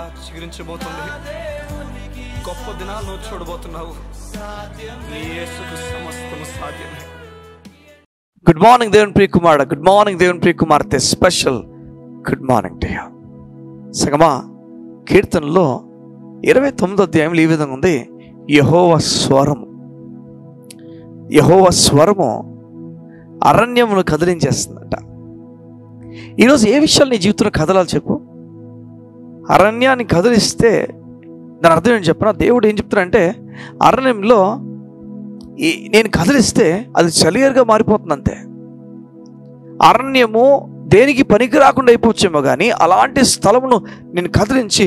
మరలా చిగురించబోతుంది. గొప్ప దినాలను చూడబోతున్నావు. నీ యేసుకు సమస్తము సాధ్యమే. గుడ్ మార్నింగ్ దేవుని ప్రియ కుమారుడు, గుడ్ మార్నింగ్ దేవుని ప్రియ కుమార్తె, special good morning to you. సగమా కీర్తనలో 29వ అధ్యాయంలో ఈ విధంగా ఉంది, యెహోవా స్వరము. యెహోవా స్వరము అరణ్యమును కదిలించేస్తుందట. ఈరోజు ఏ విషయాలు నీ జీవితంలో కదలాలి చెప్పు? అరణ్యాన్ని కదిలిస్తే దాని అర్థం ఏంటి చెప్పనా? దేవుడు ఏం చెప్తారంటే, అరణ్యంలో నేను కదిలిస్తే అది చలియరుగా మారిపోతుంది అంతే. అరణ్యము దేనికి పనికి రాకుండా అయిపోవచ్చేమో కానీ అలాంటి స్థలమును నేను కదిలించి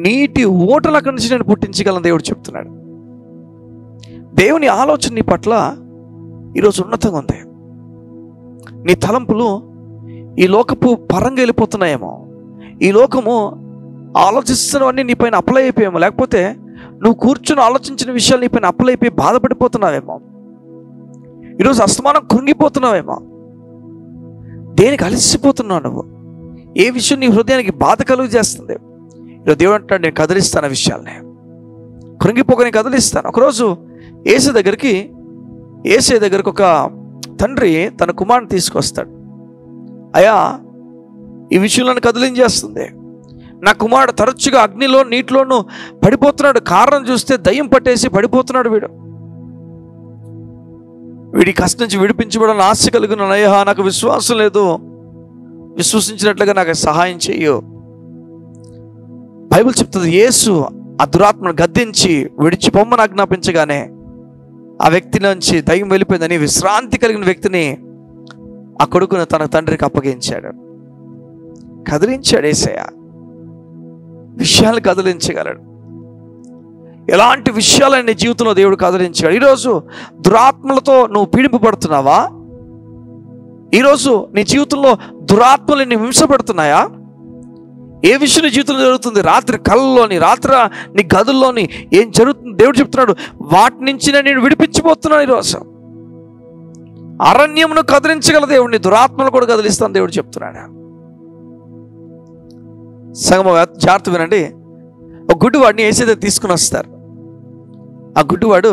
నీటి ఓటల అక్కడి నుంచి నేను పుట్టించగలను దేవుడు చెప్తున్నాడు. దేవుని ఆలోచన నీ పట్ల ఈరోజు ఉన్నతంగా ఉంది. నీ తలంపులు ఈ లోకపు పరంగా వెళ్ళిపోతున్నాయేమో, ఈ లోకము ఆలోచిస్తున్నవన్నీ నీ పైన అప్లై అయిపోయామో, లేకపోతే నువ్వు కూర్చొని ఆలోచించిన విషయాలు నీ పైన అప్లై అయిపోయి బాధపడిపోతున్నావేమో, ఈరోజు అస్తమానం కృంగిపోతున్నావేమో, దేనికి అలసిపోతున్నావు నువ్వు, ఏ విషయం నీ హృదయానికి బాధ కలుగు చేస్తుంది. ఈరోజు దేవుడు అంటాడు, నేను కదిలిస్తాను ఆ విషయాల్ని, కృంగిపోక నేను కదిలిస్తాను. ఒకరోజు యేసు దగ్గరికి ఒక తండ్రి తన కుమారుని తీసుకొస్తాడు. అయ్యా, ఈ విషయంలో కదిలించేస్తుంది, నా కుమారుడు తరచుగా అగ్నిలో నీటిలోనూ పడిపోతున్నాడు, కారణం చూస్తే దయ్యం పట్టేసి పడిపోతున్నాడు, వీడి కష్టం నుంచి విడిపించబడాలని ఆశ కలిగిన అయ్యా, నాకు విశ్వాసం లేదు, విశ్వసించినట్లుగా నాకు సహాయం చెయ్యు. బైబిల్ చెప్తుంది, యేసు ఆ దురాత్మను గద్దించి విడిచిపోమ్మని ఆజ్ఞాపించగానే ఆ వ్యక్తి నుంచి దయ్యం వెళ్ళిపోయిందని విశ్రాంతి కలిగిన వ్యక్తిని ఆ కొడుకును తన తండ్రికి అప్పగించాడు. కదిలించాడు యేసయ్య, విషయాలు కదిలించగలడు. ఎలాంటి విషయాలని నీ జీవితంలో దేవుడు కదిలించాడు. ఈరోజు దురాత్మలతో నువ్వు పీడింపబడుతున్నావా? ఈరోజు నీ జీవితంలో దురాత్మలు నీ హింసపడుతున్నాయా? ఏ విషయం నీ జీవితంలో జరుగుతుంది? రాత్రి కళ్ళలోని, రాత్రి నీ గదుల్లోని ఏం జరుగుతుంది? దేవుడు చెప్తున్నాడు, వాటి నుంచి నేను విడిపించబోతున్నాను. ఈరోజు అరణ్యమును కదిలించగల దేవుడిని దురాత్మలు కూడా కదిలిస్తాను దేవుడు చెప్తున్నాడు. సగం జాగ్రత్త వినండి. ఒక గుడ్డివాడిని యేసయ్య తీసుకుని వస్తారు. ఆ గుడ్డివాడు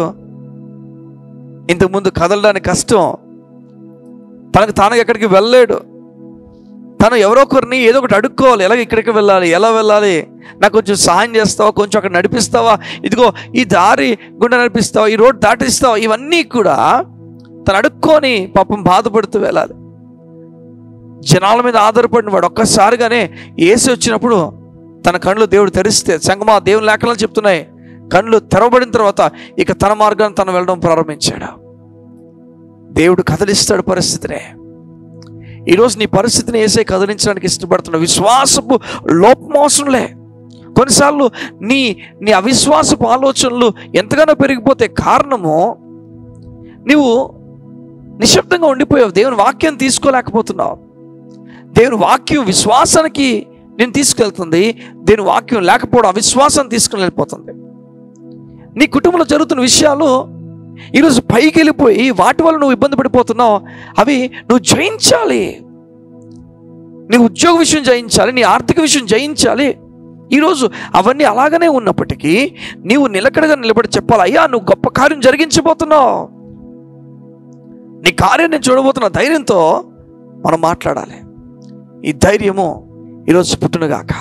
ఇంతకుముందు కదలడానికి కష్టం, తనకు తాను ఎక్కడికి వెళ్ళలేడు. తను ఎవరో ఒకరిని ఏదో ఒకటి అడుక్కోవాలి, ఎలాగ ఇక్కడికి వెళ్ళాలి, ఎలా వెళ్ళాలి, నాకు కొంచెం సహాయం చేస్తావా, కొంచెం అక్కడ నడిపిస్తావా, ఇదిగో ఈ దారి గుండా నడిపిస్తావా, ఈ రోడ్ దాటిస్తావా, ఇవన్నీ కూడా తను అడుక్కొని పాపం బాధపడుతూ వెళ్ళాలి. జనాల మీద ఆధారపడిన వాడు ఒక్కసారిగానే యేసు వచ్చినప్పుడు తన కళ్ళు దేవుడు తెరిస్తే, సంగమా దేవుని లేఖనాలు చెప్తున్నాయి, కళ్ళు తెరవబడిన తర్వాత ఇక తన మార్గాన్ని తను వెళ్ళడం ప్రారంభించాడు. దేవుడు కదిలిస్తాడు పరిస్థితిని. ఈరోజు నీ పరిస్థితిని యేసే కదిలించడానికి ఇష్టపడుతున్నావు. విశ్వాసపు లోపమోసంలే కొన్నిసార్లు నీ అవిశ్వాసపు ఆలోచనలు ఎంతగానో పెరిగిపోతే కారణము నువ్వు నిశ్శబ్దంగా ఉండిపోయావు. దేవుని వాక్యం తీసుకోలేకపోతున్నావు. దేవుని వాక్యం విశ్వాసానికి నేను తీసుకెళ్తుంది, దేవుని వాక్యం లేకపోవడం అవిశ్వాసాన్ని తీసుకుని వెళ్ళిపోతుంది. నీ కుటుంబంలో జరుగుతున్న విషయాలు ఈరోజు పైకి వెళ్ళిపోయి వాటి వల్ల నువ్వు ఇబ్బంది పడిపోతున్నావు. అవి నువ్వు జయించాలి. నీ ఉద్యోగ విషయం జయించాలి, నీ ఆర్థిక విషయం జయించాలి. ఈరోజు అవన్నీ అలాగనే ఉన్నప్పటికీ నీవు నిలకడగా నిలబడి చెప్పాలి, అయ్యా నువ్వు గొప్ప కార్యం జరిగించబోతున్నావు, నీ కార్యం నేను చూడబోతున్నా ధైర్యంతో మనం మాట్లాడాలి. ఈ ధైర్యము ఈరోజు పుట్టునుగాక.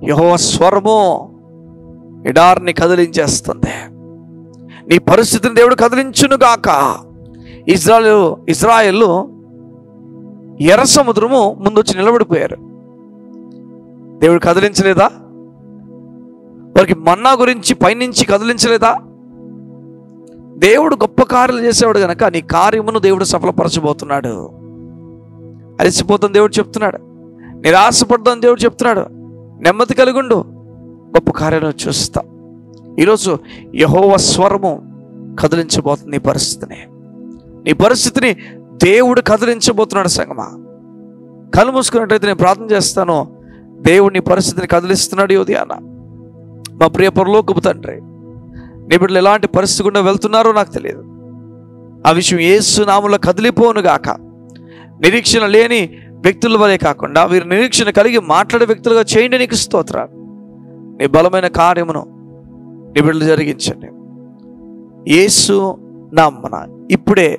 యెహోవా స్వరము ఎడారిని కదిలించేస్తుంది. నీ పరిస్థితిని దేవుడు కదిలించునుగాక. ఇజ్రాయేలు ఎర్ర సముద్రము ముందు వచ్చి నిలబడిపోయారు. దేవుడు కదిలించలేదా? వారికి మన్నా గురించి పైనుంచి కదిలించలేదా? దేవుడు గొప్ప కార్యాలు చేసేవాడు కనుక నీ కార్యమును దేవుడు సఫలపరచబోతున్నాడు. అలసిపోతాను దేవుడు చెప్తున్నాడు, నిరాశపడతాను దేవుడు చెప్తున్నాడు, నెమ్మది కలిగుండు, గొప్ప కార్యాలను చూస్తా. ఈరోజు యెహోవా స్వరము కదిలించబోతుంది నీ పరిస్థితిని దేవుడు కదిలించబోతున్నాడు. సంగమా కళ్ళు మూసుకున్నట్టయితే నేను ప్రార్థన చేస్తాను. దేవుడు నీ పరిస్థితిని కదిలిస్తున్నాడు. యోధ్యాన మా ప్రియ పరలోకపు తండ్రి, నీ బిడ్డలు ఎలాంటి పరిస్థితి గుండా వెళ్తున్నారో నాకు తెలియదు. ఆ విషయం యేసు నామములో కదిలిపోను గాక. నిరీక్షణ లేని వ్యక్తుల వలె కాకుండా వీరు నిరీక్షణ కలిగి మాట్లాడే వ్యక్తులుగా చేయండి. నీకు స్తోత్రాలు. నీ బలమైన కార్యమును నీ బిడ్డలు జరిగించండి. యేసు నామమున ఇప్పుడే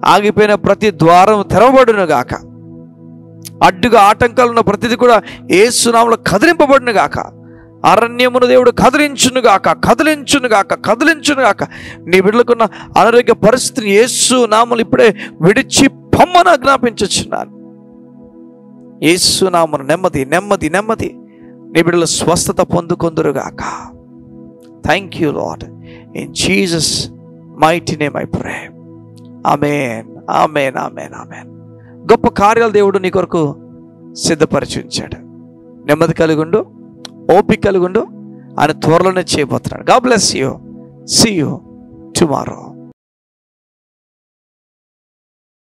ఆగిపోయిన ప్రతి ద్వారం తెరవబడును గాక. అడ్డుగా ఆటంకాలు ఉన్న ప్రతిదీ కూడా యేసు నామములో కదిలింపబడును గాక. అరణ్యమును దేవుడు కదిలించును గాక. నీ బిడ్డలకున్న అనారోగ్య పరిస్థితిని యేసు నామములు ఇప్పుడే విడిచి పొమ్మని ఆజ్ఞాపించుచున్నాను. యేసు నామమున నెమ్మది నీ బిడ్డలు స్వస్థత పొందుకొందురుగాక. Thank you Lord, in Jesus mighty name I pray. Amen, amen, amen, amen. గొప్ప కార్యాలు దేవుడు నీ కొరకు సిద్ధపరిచి ఉంచాడు. నెమ్మది కలిగుండు, ఓపిక కలిగుండు. ఆయన త్వరలోనే చేయబోతున్నాడు. God bless you. See you tomorrow.